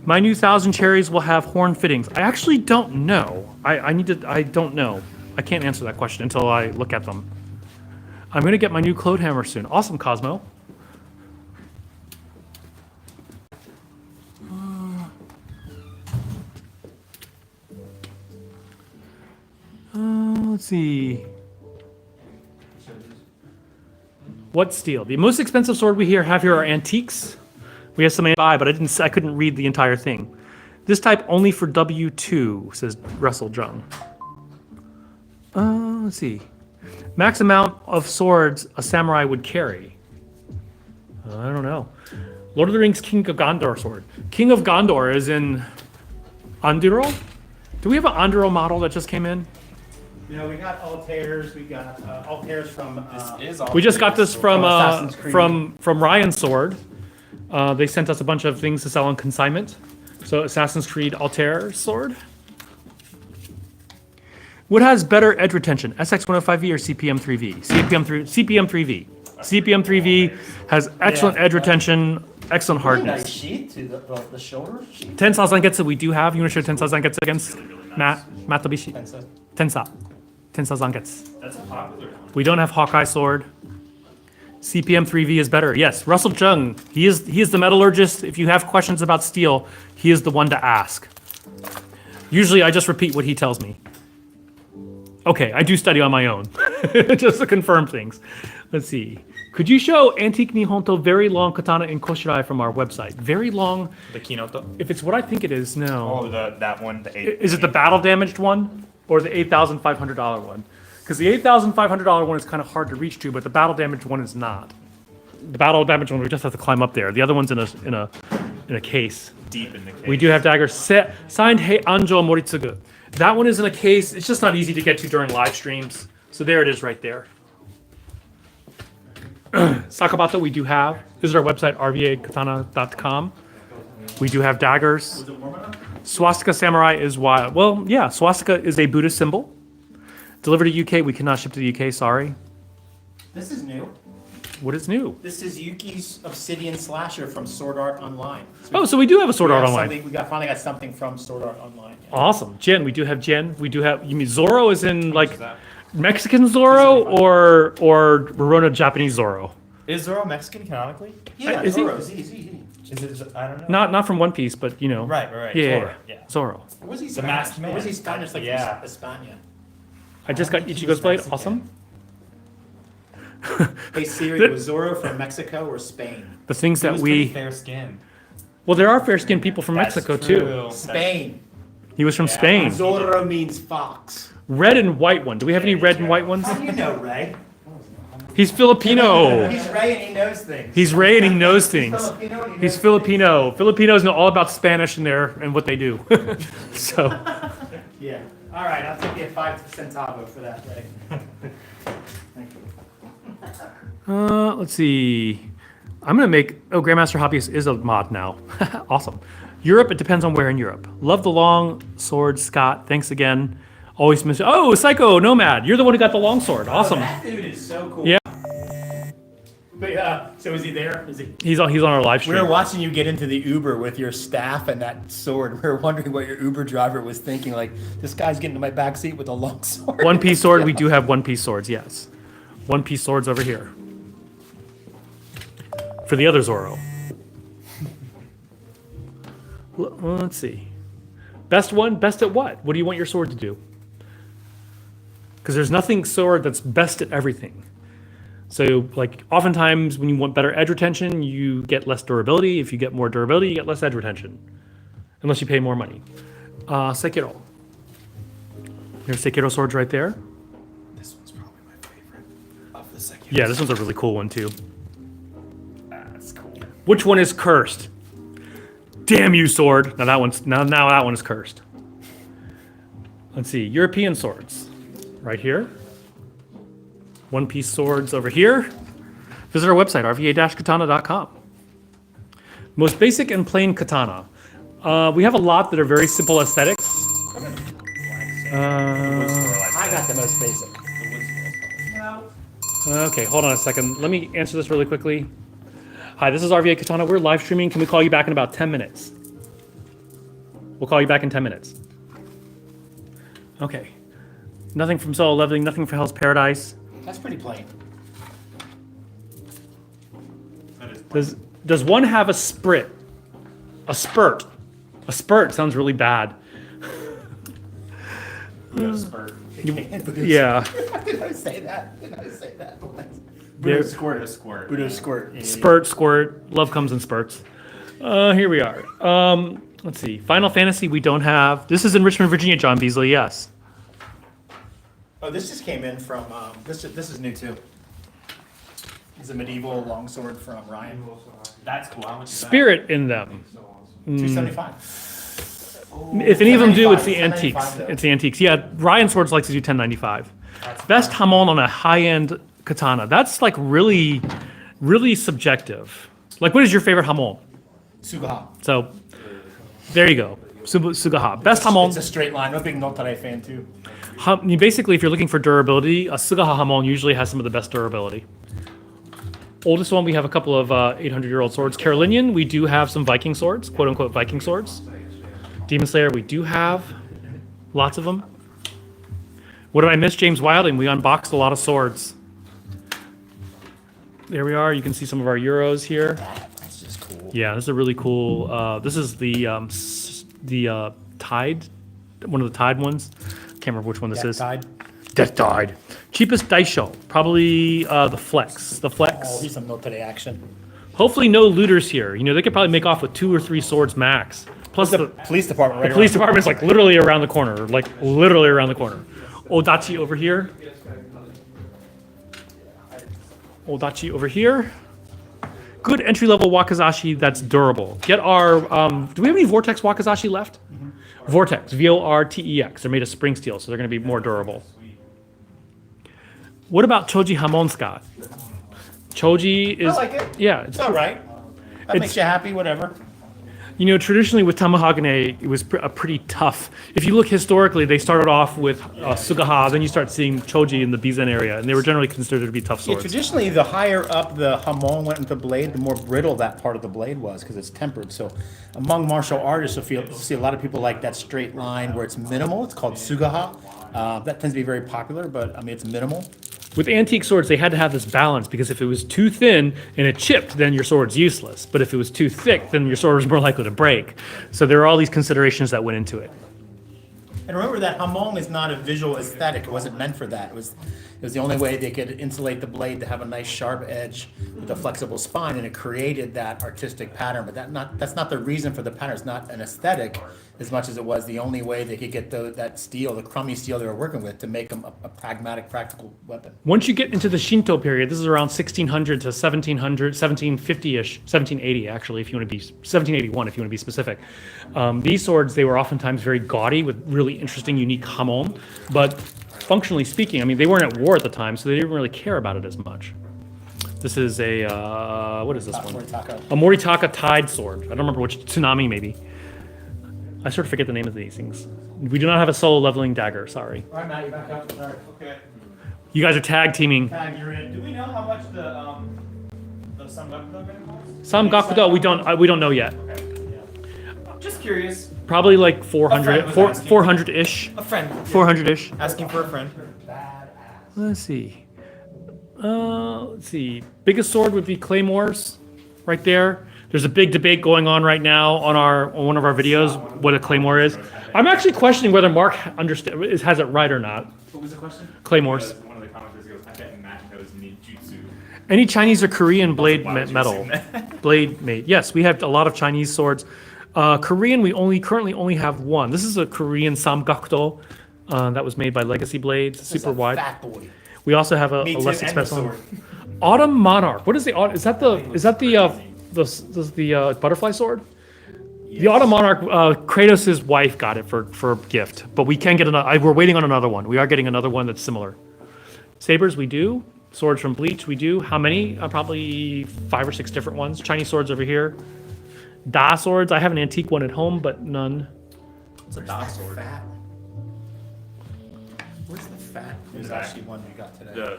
My new 1,000 cherries will have horn fittings. I actually don't know. I don't know. I can't answer that question until I look at them. I'm gonna get my new Clode Hammer soon. Awesome, Cosmo. Let's see. What steel? The most expensive sword we have here are antiques. We have some buy, but I couldn't read the entire thing. This type only for W2, says Russell Jung. Let's see. Max amount of swords a samurai would carry. I don't know. Lord of the Rings King of Gondor sword. King of Gondor is in Anduro? Do we have an Anduro model that just came in? You know, we got Altairs. We got Altairs from. We just got this from Assassin's Creed. from Ryan's sword. They sent us a bunch of things to sell on consignment. So Assassin's Creed Altair sword. What has better edge retention, SX105V or CPM3V? CPM3V. CPM3V has excellent edge retention, excellent hardness. Nice sheet to the shoulder sheet. Tensa Zangetsu we do have. You want to show Tensa Zangetsu against Matabishi? Tensa Zangetsu. That's a popular one. We don't have Hawkeye sword. CPM3V is better. Yes, Russell Jung. He is the metallurgist. If you have questions about steel, he is the one to ask. Usually I just repeat what he tells me. Okay, I do study on my own, just to confirm things. Let's see. Could you show Antique Nihonto very long katana in Koshirai from our website? Very long. The Kinoto. If it's what I think it is, no. Oh, that one. The 8. Is it the battle damaged one or the $8,500 one? Because the $8,500 one is kind of hard to reach to, but the battle damaged one is not. The battle damaged one we just have to climb up there. The other one's in a case. Deep in the case. We do have daggers. Signed Hei Anjo Moritsugu. That one is in a case. It's just not easy to get to during live streams. So there it is right there. Sakabata we do have. This is our website, rvakatana.com. We do have daggers. Swastika Samurai is wild. Well, yeah, swastika is a Buddhist symbol. Delivered to UK. We cannot ship to the UK, sorry. This is new. What is new? This is Yuki's Obsidian Slasher from Sword Art Online. Oh, so we do have a Sword Art Online. We finally got something from Sword Art Online. Yeah. Awesome. Jen, we do have Jen. We do have, you mean Zorro is in like Mexican Zorro or Rorona Japanese Zorro? Is Zoro Mexican canonically? Yeah, Is he? Zoro, Z. Is it? I don't know. Not from One Piece, but you know. Right. Yeah, Zorro, yeah. Zorro. Or was he The Spanish? masked man. Or was he Spanish like Yeah. España? I just got Ichigo's blade. Awesome. Hey Siri, was Zorro from Mexico or Spain? The things He that was pretty we. fair skin. Well, there are fair skinned people from That's Mexico too. true. Spain. He was from Spain. Zorro means fox. Red and white one. Do we have any red and white ones? How do you know, Ray? He's Filipino. He's Ray and he knows things. He's Ray and he knows things. Filipino and he He's knows Filipino. Filipinos know all about Spanish and what they do. So. things. Yeah. All right, I'll take you a 5 centavo for that, Ray. Thank you. Let's see. I'm gonna make. Oh, Grandmaster Hobbyist is a mod now. Awesome. Europe. It depends on where in Europe. Love the long sword, Scott. Thanks again. Always miss. Oh, Psycho Nomad. You're the one who got the long sword. Awesome. Oh, that dude is so cool. Yeah. But, so is he there? Is he? He's on our live We were stream. watching you get into the Uber with your staff and that sword. We were wondering what your Uber driver was thinking. Like, this guy's getting to my back seat with a long sword. One piece sword. We do have one piece swords. Yes. One piece swords over here. For the other Zorro. Let's see. Best one? Best at what? What do you want your sword to do? Because there's nothing sword that's best at everything. So, like, oftentimes when you want better edge retention, you get less durability. If you get more durability, you get less edge retention. Unless you pay more money. Sekiro. There's Sekiro swords right there. This one's probably my favorite of the second. Yeah, this one's a really cool one too. That's cool. Which one is cursed? Damn you, sword. Now that one is cursed. Let's see. European swords. Right here. One piece swords over here. visit our website, rva-katana.com. Most basic and plain katana. We have a lot that are very simple aesthetics. I got the most basic. Okay, hold on a second. Let me answer this really quickly. Hi, this is RVA Katana. We're live streaming. Can we call you back in about 10 minutes? We'll call you back in 10 minutes. Okay. Nothing from Solo Leveling, nothing for Hell's Paradise. That's pretty plain. Does one have a sprit? A spurt? A spurt sounds really bad. Spurt. Yeah. Did I say that? Did I say that? There- Squirt. Squirt. Buddha squirt. Yeah, Spurt, squirt. Love comes in spurts. Here we are. Let's see. Final Fantasy we don't have. This is in Richmond, Virginia, John Beasley, yes. Oh, this just came in from, this is new too. It's a medieval longsword from Ryan. That's cool. How much is Spirit in them. $275. If any of them do, it's the 1095 antiques. though. It's the antiques. Yeah, Ryan Swords likes to do 1095. Best hamon on a high-end katana. That's like really, really subjective. Like, what is your favorite hamon? Sugaha. So, there you go. Sugaha. Best hamon. It's a straight line. I'm a big Notare fan too. Basically, if you're looking for durability, a Sugaha hamon usually has some of the best durability. Oldest one, we have a couple of 800-year-old swords. Carolinian, we do have some Viking swords, quote-unquote Viking swords. Demon Slayer, we do have lots of them. What did I miss? James Wilding, we unboxed a lot of swords. There we are. You can see some of our Euros here. That's just cool. Yeah, this is a really cool. This is the Tide, one of the Tide ones. Can't remember which one this is. Tide. Death Tide. Cheapest Daisho, probably the Flex. The Oh, Flex. here's some Notare action. Hopefully no looters here. You know, they could probably make off with 2 or 3 swords max. Plus the Police department right police department's like literally around the corner. Like literally around the corner. Odachi over here. Odachi over here. Good entry-level Wakizashi that's durable. Get our, do we have any Vortex Wakizashi left? Vortex, V-O-R-T-E-X. They're made of spring steel, so they're going to be more durable. What about Choji Hamon, Scott? Choji is... I like it. Yeah. It's all right. That makes you happy, whatever. You know, traditionally with Tamahagane, it was a pretty tough. If you look historically, they started off with Sugaha, then you start seeing Choji in the Bizen area, and they were generally considered to be tough Yeah, swords. traditionally, the higher up the hamon went into the blade, the more brittle that part of the blade was because it's tempered. So, among martial artists, you'll see a lot of people like that straight line where it's minimal. It's called sugaha. That tends to be very popular, but I mean, it's minimal. With antique swords, they had to have this balance because if it was too thin and it chipped, then your sword's useless. But if it was too thick, then your sword was more likely to break. So there are all these considerations that went into it. And remember that hamon is not a visual aesthetic. It wasn't meant for that. It was the only way they could insulate the blade to have a nice sharp edge with a flexible spine, and it created that artistic pattern. But that's not the reason for the pattern. It's not an aesthetic as much as it was the only way they could get that steel, the crummy steel they were working with, to make them a pragmatic, practical weapon. Once you get into the Shinto period, this is around 1600 to 1700, 1750-ish, 1780 actually, if you want to be, 1781 if you want to be specific. These swords, they were oftentimes very gaudy with really interesting, unique hamon, but functionally speaking, I mean, they weren't at war at the time, so they didn't really care about it as much. This is a, what is this one? Moritaka. A Moritaka Tide sword. I don't remember which, Tsunami maybe. I sort of forget the name of these things. We do not have a solo leveling dagger, sorry. All right, Matt, you back up. Sorry. Okay. You guys are tag teaming. Tag, you're in. Do we know how much the Samgakudo gonna cost? Some Gakudo, we don't know yet. Just curious. Probably like A 400, friend was asking. 400-ish. A friend. 400-ish. Asking for a friend. Let's see. Let's see. Biggest sword would be Claymores, right there. There's a big debate going on right now on one of our videos what a Claymore is. I'm actually questioning whether Mark has it right or not. What was the question? Claymores. One of the commenters goes, I bet Matt knows ninjutsu. Any Chinese or Korean blade metal? Blade made. Yes, we have a lot of Chinese swords. Korean, we currently only have one. This is a Korean Samgakudo that was made by Legacy Blades, super wide. Fat boy. We also have a Me too, less and the expensive one. sword. Autumn Monarch. What is the is that the butterfly sword? The Autumn Monarch. Kratos' wife got it for a gift, but we can get another. We're waiting on another one. We are getting another one that's similar. Sabers, we do. Swords from Bleach, we do. How many? Probably 5 or 6 different ones. Chinese swords over here. Da swords. I have an antique one at home, but none. It's a dot sword. Fat. Where's the fat? There's actually one we got today. The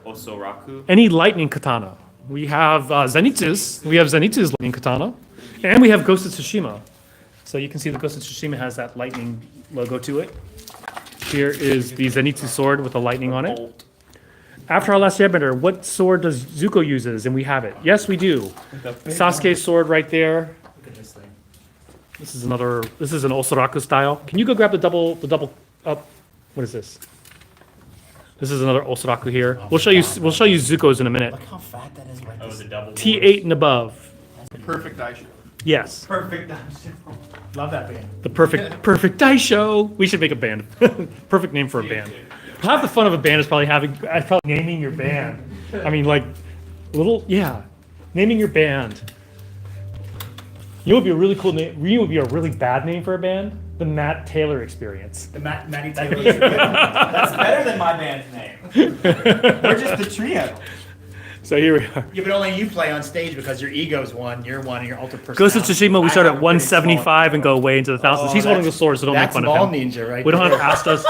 Osoraku. Any lightning katana. We have Zenitsu's. We have Zenitsu's lightning katana. And we have Ghost of Tsushima. So you can see the Ghost of Tsushima has that lightning logo to it. Here is the Zenitsu sword with the lightning on it. After our last airbender, what sword does Zuko uses? And we have it. Yes, we do. Sasuke's sword right there. Look at this thing. This is another. This is an Osuraku style. Can you go grab the double up? What is this? This is another Osuraku here. We'll show you. We'll show you Zuko's in a minute. Look how fat that is right Oh, this. the double. T8 and above. Perfect Daisho. Yes. Perfect Daisho. Love that band. The perfect Daisho. We should make a band. Perfect name for a band. Half the fun of a band is probably naming your band. I mean, like, naming your band. You know what would be a really cool name? You know what would be a really bad name for a band? The Matt Taylor Experience. The Matty Taylor. That's better than my band's name. We're just the trio. So here we are. Yeah, but only you play on stage because your ego's one, you're one, and your ultimate Ghost personality. of Tsushima, we I start have at a pretty small- 175 and go way into the thousands. Oh, He's holding the that's- sword, so don't make That's fun ball of him. ninja, right? We don't have there. asked us.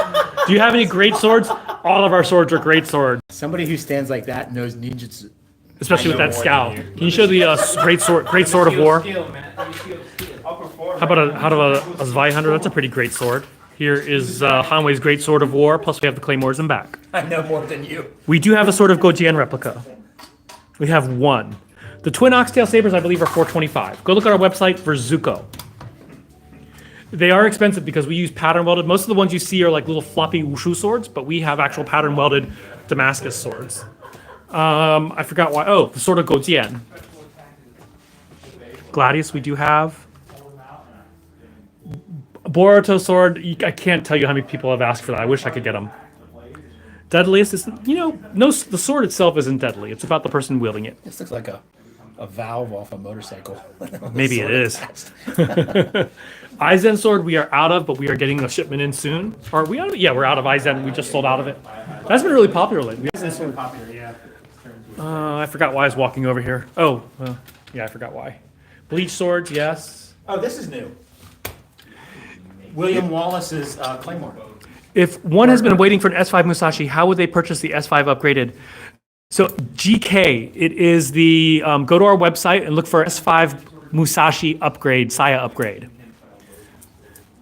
Do you have any great swords? All of our swords are great swords, Somebody who stands like that knows ninjutsu. especially with know that more scout. than you. Can you show the great sword of war? I'll perform. How about a Zweihander? That's a pretty great sword. Here is Hanwei's great sword of war. Plus we have the claymores in back. I know more than you. We do have a sword of Gojian replica. We have one. The twin oxtail sabers, I believe, are $425. Go look at our website for Zuko. They are expensive because we use pattern welded. Most of the ones you see are like little floppy wushu swords, but we have actual pattern welded Damascus swords. I forgot why. Oh, the sword of Gojian. Gladius, we do have. Boruto sword. I can't tell you how many people have asked for that. I wish I could get them. Deadliest is, no, the sword itself isn't deadly. It's about the person wielding it. This looks like a valve off a motorcycle. Maybe it is. Aizen sword we are out of, but we are getting a shipment in soon. Are we out of it? Yeah, we're out of Aizen. We just sold out of it. That's been really popular lately. Popular, yeah. I forgot why I was walking over here. Oh, yeah, I forgot why. Bleach swords, yes. Oh, this is new. William Wallace's Claymore. If one has been waiting for an S5 Musashi, how would they purchase the S5 upgraded? So GK, it is the, go to our website and look for S5 Musashi upgrade, Saya upgrade.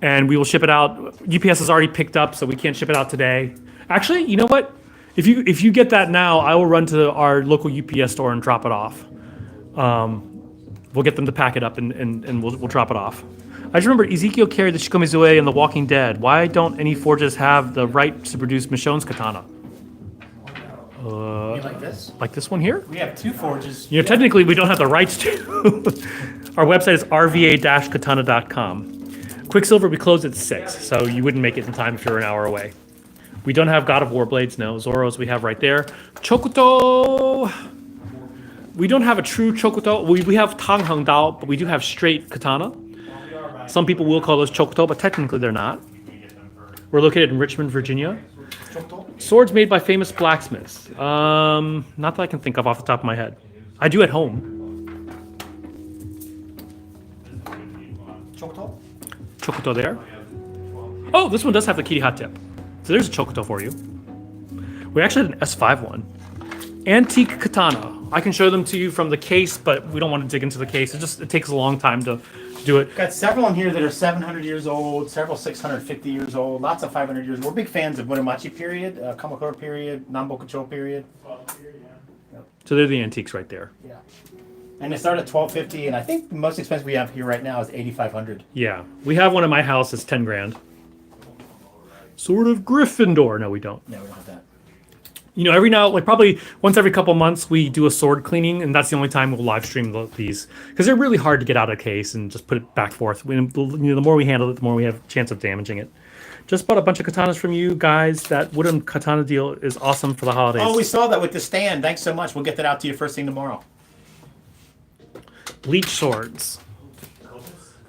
And we will ship it out. UPS has already picked up, so we can't ship it out today. Actually, you know what? If you get that now, I will run to our local UPS store and drop it off. We'll get them to pack it up and we'll drop it off. I just remember Ezekiel carried the Shikomizue in The Walking Dead. Why don't any forges have the right to produce Michonne's katana? You like this? Like this one here? We have two forges. Technically we don't have the rights to. Our website is rva-katana.com. Quicksilver, we close at 6, so you wouldn't make it in time if you're an hour away. We don't have God of War blades, no. Zoro's we have right there. Chokuto! We don't have a true Chokuto. We have Tangheng Dao, but we do have straight katana. Some people will call those Chokuto, but technically they're not. We're located in Richmond, Virginia. Swords made by famous blacksmiths. Not that I can think of off the top of my head. I do at home. Chokuto there. Oh, this one does have the Kiriha tip. So there's a Chokuto for you. We actually had an S5 one. Antique katana. I can show them to you from the case, but we don't want to dig into the case. It takes a long time to do it. Got several in here that are 700 years old, several 650 years old, lots of 500 years. We're big fans of Muromachi period, Kamakura period, Nambokucho period. So they're the antiques right there. Yeah. And they start at 1250, and I think the most expensive we have here right now is 8500. Yeah, we have one in my house that's 10 grand. Sword of Gryffindor. No, we don't. No, we don't have that. Every now, like probably once every couple months, we do a sword cleaning, and that's the only time we'll live stream these because they're really hard to get out of the case and just put it back forth. The more we handle it, the more we have a chance of damaging it. Just bought a bunch of katanas from you guys. That wooden katana deal is awesome for the holidays. Oh, we saw that with the stand. Thanks so much. We'll get that out to you first thing tomorrow. Bleach swords.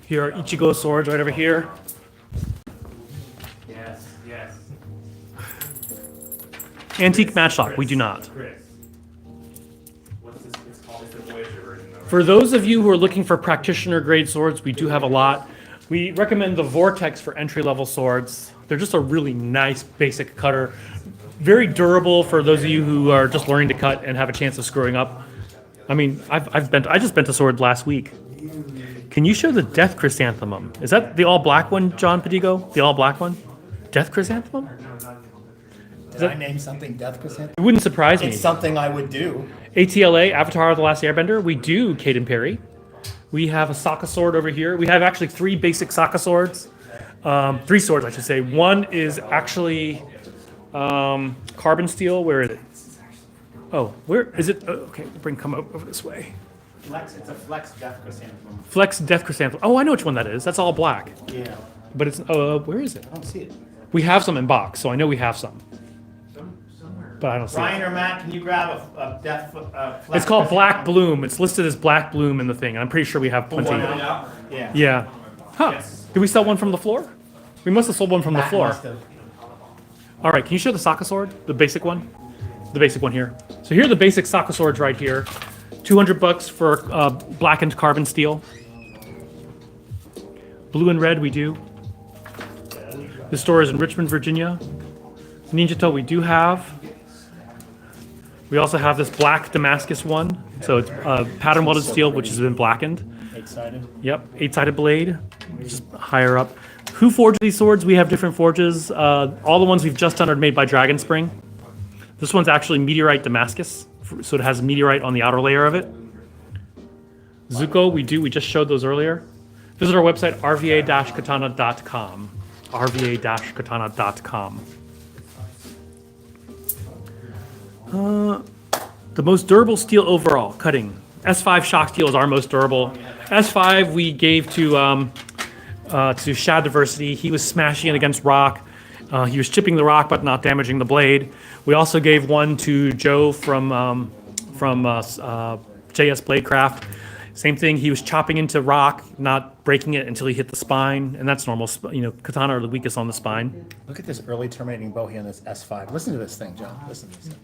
Here are Ichigo swords right over here. Yes. Antique matchlock, we do not. Chris. What's this? It's called the Voyager version, though, right? For those of you who are looking for practitioner grade swords, we do have a lot. We recommend the Vortex for entry level swords. They're just a really nice basic cutter. Very durable for those of you who are just learning to cut and have a chance of screwing up. I mean, I just bent a sword last week. Can you show the Death Chrysanthemum? Is that the all black one, John Padigo? The all black one? Death Chrysanthemum? Did I name something Death Chrysanthemum? It wouldn't surprise me. It's something I would do. ATLA, Avatar of the Last Airbender, we do Caden Perry. We have a Sokka sword over here. We have actually 3 basic Sokka swords. 3 swords, I should say. One is actually carbon steel. Where is it? Oh, where is it? Oh, okay, come over this way. It's a Flex Death Chrysanthemum. Flex Death Chrysanthemum. Oh, I know which one that is. That's all black. Yeah. But it's, where is it? I don't see it. We have some in box, so I know we have some. But I don't see Ryan it. or Matt, can you grab a Death Flex? It's called Black Bloom. It's listed as Black Bloom in the thing. I'm pretty sure we have plenty. Yeah. Yeah. Huh. Did we sell one from the floor? We must have sold one from the Matt floor. must have. All right, can you show the Sokka sword? The basic one? The basic one here. So here are the basic Sokka swords right here. $200 for blackened carbon steel. Blue and red we do. The store is in Richmond, Virginia. Ninja Toe we do have. We also have this black Damascus one. So it's pattern welded steel, which has been blackened. 8-sided. Yep, 8-sided blade, just higher up. Who forged these swords? We have different forges. All the ones we've just done are made by Dragon Spring. This one's actually meteorite Damascus, so it has meteorite on the outer layer of it. Zuko, we just showed those earlier. Visit our website, rva-katana.com. rva-katana.com. The most durable steel overall, cutting. S5 shock steel is our most durable. S5 we gave to Shad Diversity. He was smashing it against rock. He was chipping the rock but not damaging the blade. We also gave one to Joe from JS Bladecraft. Same thing, he was chopping into rock, not breaking it until he hit the spine, and that's normal. Katana are the weakest on the spine. Look at this early terminating bow here on this S5. Listen to this thing, John. Listen to this thing.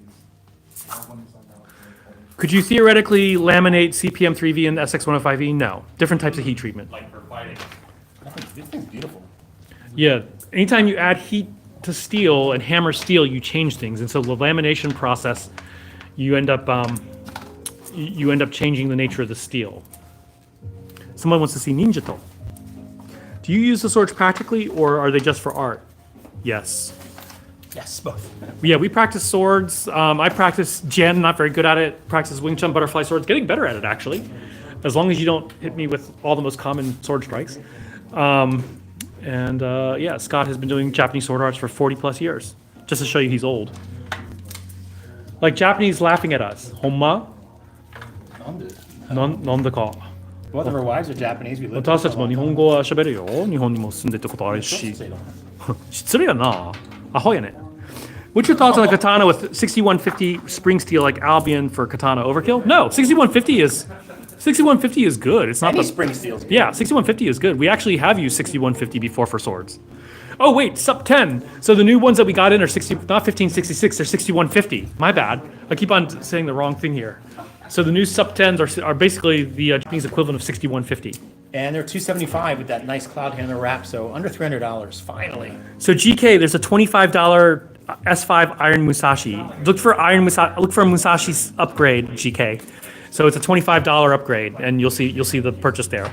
Could you theoretically laminate CPM3V and SX105E? No. Different types of heat treatment. Like for fighting. This thing's beautiful. Yeah. Anytime you add heat to steel and hammer steel, you change things. And so the lamination process, you end up changing the nature of the steel. Someone wants to see Ninja Toe. Do you use the swords practically, or are they just for art? Yes. Yes, both. Yeah, we practice swords. I practice Jen, not very good at it. Practice Wing Chun butterfly swords, getting better at it actually. As long as you don't hit me with all the most common sword strikes. Yeah, Scott has been doing Japanese sword arts for 40 plus years, just to show you he's old. Like Japanese laughing at us. Honma? Nanda ka. Both of our wives are Japanese. We live 私たちも日本語は喋るよ。日本にも住んでたことあるし。失礼やな。アホやね。What's your thoughts on a katana with 6150 spring steel like Albion for katana overkill? No, 6150 is good. It's not Any the spring steel's good. Yeah, 6150 is good. We actually have used 6150 before for swords. Oh wait, sub 10. So the new ones that we got in are not 1566, they're 6150. My bad. I keep on saying the wrong thing here. So the new sub 10s are basically the Japanese equivalent of 6150. And they're $275 with that nice cloud handle wrap, so under $300 finally. So GK, there's a $25 S5 Iron Musashi. Look for a Musashi's upgrade, GK. So it's a $25 upgrade, and you'll see the purchase there.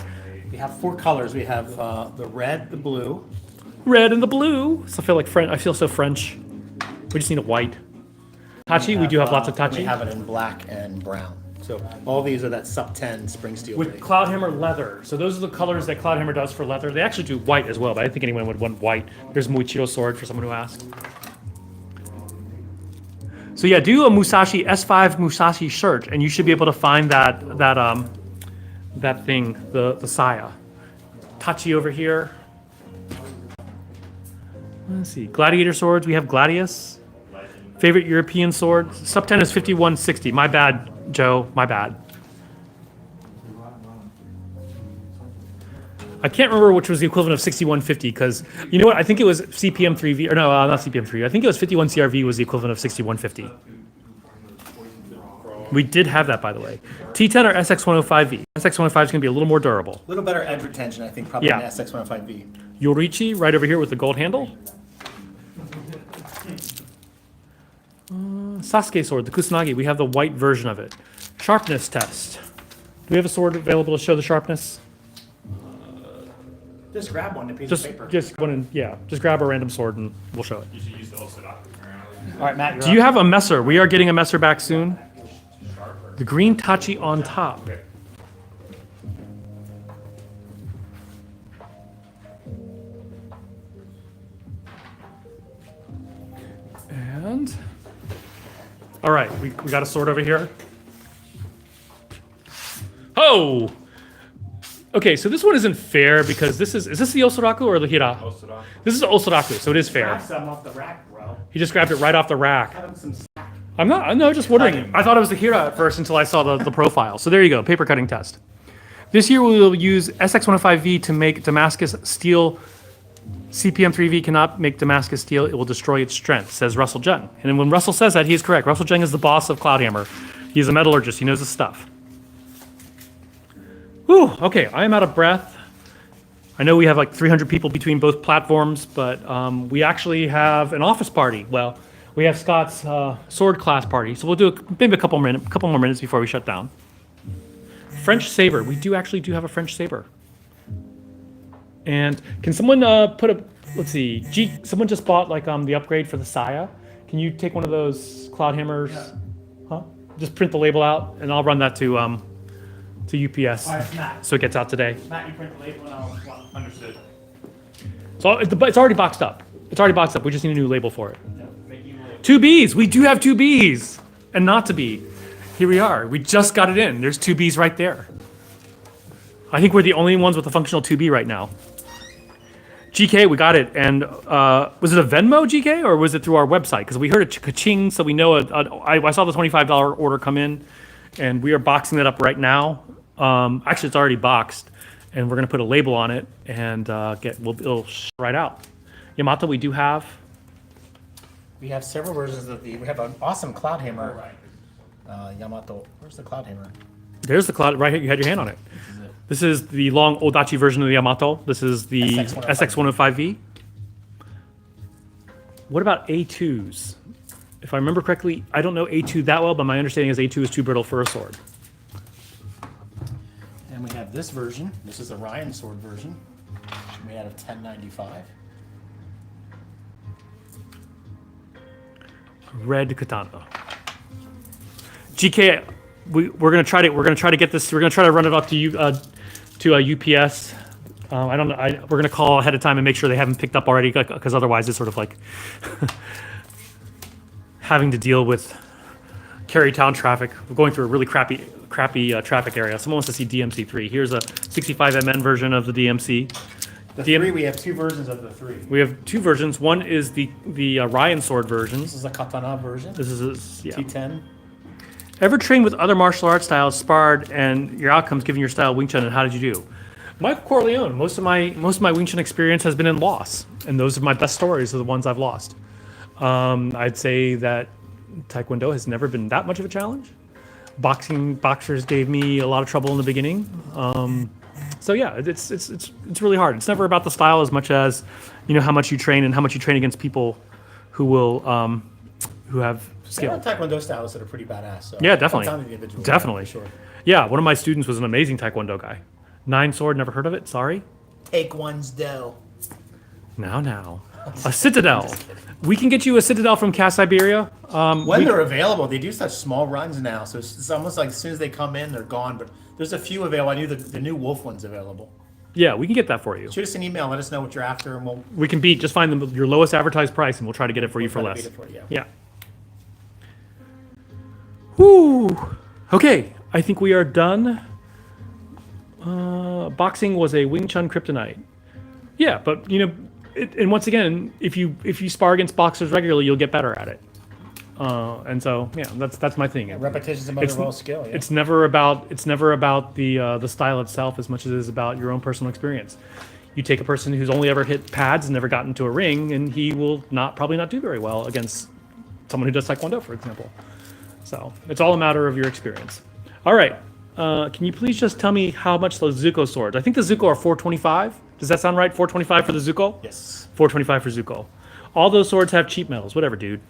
We have 4 colors. We have the red, the blue. Red and the blue. So I feel so French. We just need a white. Tachi, we do have lots of Tachi. We have it in black and brown. So all these are that sub 10 spring steel. With blade. Cloudhammer leather. So those are the colors that Cloudhammer does for leather. They actually do white as well, but I don't think anyone would want white. There's Muichiro sword for someone who asked. So yeah, do a Musashi S5 Musashi shirt, and you should be able to find that thing, the saya. Tachi over here. Let's see, gladiator swords. We have Gladius. Favorite European sword. Sub 10 is 5160. My bad, Joe. My bad. I can't remember which was the equivalent of 6150 because you know what? I think it was CPM 3V or no, not CPM 3V. I think it was 51 CRV was the equivalent of 6150. We did have that, by the way. T10 or SX105V. SX105 is going to be a little more durable. A little better edge retention, I think, probably Yeah. than SX105V. Yorichi right over here with the gold handle. Sasuke sword, the Kusanagi. We have the white version of it. Sharpness test. Do we have a sword available to show the sharpness? Just grab one, a piece of paper. Just go in, yeah. Just grab a random sword and we'll show it. You should use the Osodaku apparently. All right, Matt, Do you have a messer? We are getting a messer back soon. The green tachi on top. And all right, we got a sword over here. Oh! Okay, so this one isn't fair because this is this the Osoraku or the Hira? Osodaku. This is the Osoraku, so it is fair. grab some off the rack, bro. He just grabbed it right off the rack. Cut him some slack. I'm just wondering. I thought it was the Hira at first until I saw the profile. So there you go, paper cutting test. This year we will use SX105V to make Damascus steel. CPM3V cannot make Damascus steel. It will destroy its strength, says Russell Jung. And when Russell says that, he is correct. Russell Jung is the boss of Cloudhammer. He's a metallurgist. He knows his stuff. Whew, okay, I am out of breath. I know we have like 300 people between both platforms, but we actually have an office party. Well, we have Scott's sword class party, so we'll do maybe a couple more minutes before we shut down. French saber. We actually do have a French saber. And can someone put a, let's see, someone just bought like the upgrade for the Saya. Can you take one of those cloud hammers? Yeah. Huh? Just print the label out, and I'll run that to UPS, All right, Matt. so it gets out today. Matt, you print the label and I'll... Understood. So it's already boxed up. It's already boxed up. We just need a new label for it. Make you look. Two Bs. We do have two Bs, and not to be. Here we are. We just got it in. There's two Bs right there. I think we're the only ones with a functional 2B right now. GK, we got it. And was it a Venmo, GK, or was it through our website? Because we heard a ka-ching, so we know I saw the $25 order come in, and we are boxing that up right now. Actually, it's already boxed, and we're going to put a label on it, and it'll right out. Yamato, we do have. We have several versions of we have an awesome cloud hammer. Yamato. Where's the cloud hammer? There's the cloud, right here. You had your hand on it. This is the long Odachi version of the Yamato. This is the SX105V. What about A2s? If I remember correctly, I don't know A2 that well, but my understanding is A2 is too brittle for a sword. And we have this version. This is the Ryan sword version, made out of 1095. Red katana. GK, we're gonna try to get this. We're gonna try to run it up to you to UPS. I don't know. We're gonna call ahead of time and make sure they haven't picked up already, because otherwise it's sort of like having to deal with Carytown traffic. We're going through a really crappy traffic area. Someone wants to see DMC3. Here's a 65MN version of the DMC. We have two versions of the 3. We have two versions. One is the Ryan sword version. This is a katana version. This is yeah. T10. Ever trained with other martial arts styles, sparred, and your outcomes given your style Wing Chun, and how did you do? Michael Corleone. Most of my Wing Chun experience has been in loss, and those are my best stories, are the ones I've lost. I'd say that Taekwondo has never been that much of a challenge. Boxers gave me a lot of trouble in the beginning. So yeah, it's really hard. It's never about the style as much as how much you train and how much you train against people who will who have skill. There are Taekwondo stylists that are pretty badass. So Yeah, definitely. It's on the individual, Definitely. for sure. Yeah, one of my students was an amazing Taekwondo guy. 9 sword, never heard of it. Sorry. Take one's dough. Now. A citadel. We can get you a citadel from Cass Siberia. When they're available, they do such small runs now, so it's almost like as soon as they come in, they're gone. But there's a few available. I knew the new Wolf one's available. Yeah, we can get that for you. Shoot us an email. Let us know what you're after, and we'll We can just find your lowest advertised price, and we'll try to get it for you for try to less. beat it for you. Yeah. Whoo. Okay, I think we are done. Boxing was a Wing Chun kryptonite. Yeah, but and once again, if you spar against boxers regularly, you'll get better at it. And so, yeah, that's my thing. Repetition's the mother of all skill. Yeah. It's never about the style itself as much as it is about your own personal experience. You take a person who's only ever hit pads and never gotten into a ring, and he will probably not do very well against someone who does Taekwondo, for example. So it's all a matter of your experience. All right, can you please just tell me how much those Zuko swords? I think the Zuko are 425. Does that sound right? 425 for the Zuko? Yes. 425 for Zuko. All those swords have cheap metals. Whatever, dude.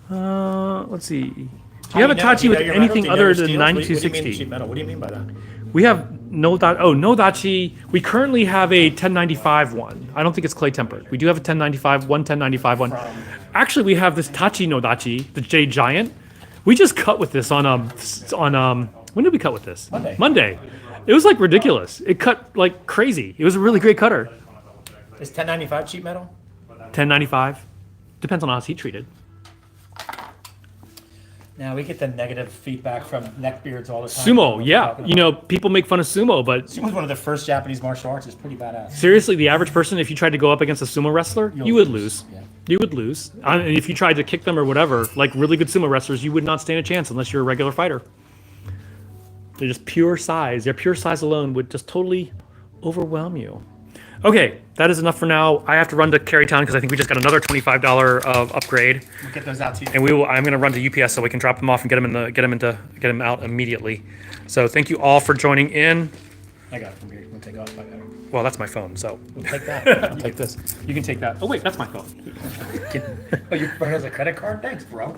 Let's see. Do you have a Tachi with anything other than 9260? Sheet metal. What do you mean by that? We have no Dachi. We currently have a 1095 one. I don't think it's clay tempered. We do have a 1095 one. Actually, we have this Tachi no Dachi, the Jade Giant. We just cut with this on when did we cut with this? Monday. It was like ridiculous. It cut like crazy. It was a really great cutter. Is 1095 cheap metal? 1095. Depends on how it's heat treated. Now we get the negative feedback from neckbeards all the time. Sumo, yeah. You know, people make fun of sumo, but Sumo's one of the first Japanese martial arts. It's pretty badass. seriously, the average person, if you tried to go up against a sumo wrestler, you would lose. Yeah. You would lose. And if you tried to kick them or whatever, like really good sumo wrestlers, you would not stand a chance unless you're a regular fighter. They're just pure size. Their pure size alone would just totally overwhelm you. Okay, that is enough for now. I have to run to Carytown because I think we just got another $25 upgrade, We'll get those out to you. and I'm going to run to UPS so we can drop them off and get them out immediately. So thank you all for joining in. I got it from here. We'll take off. I got it. Well, that's my phone, so We'll take that. I'll take this. you can take that. Oh wait, that's my phone. Oh, your phone has a credit card? Thanks, bro.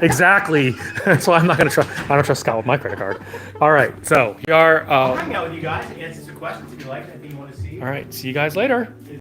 Exactly. That's why I'm not going to trust. I don't trust Scott with my credit card. All right, so we are. I'll hang out with you guys and answer some questions if you like anything you want to see. All right, see you guys later.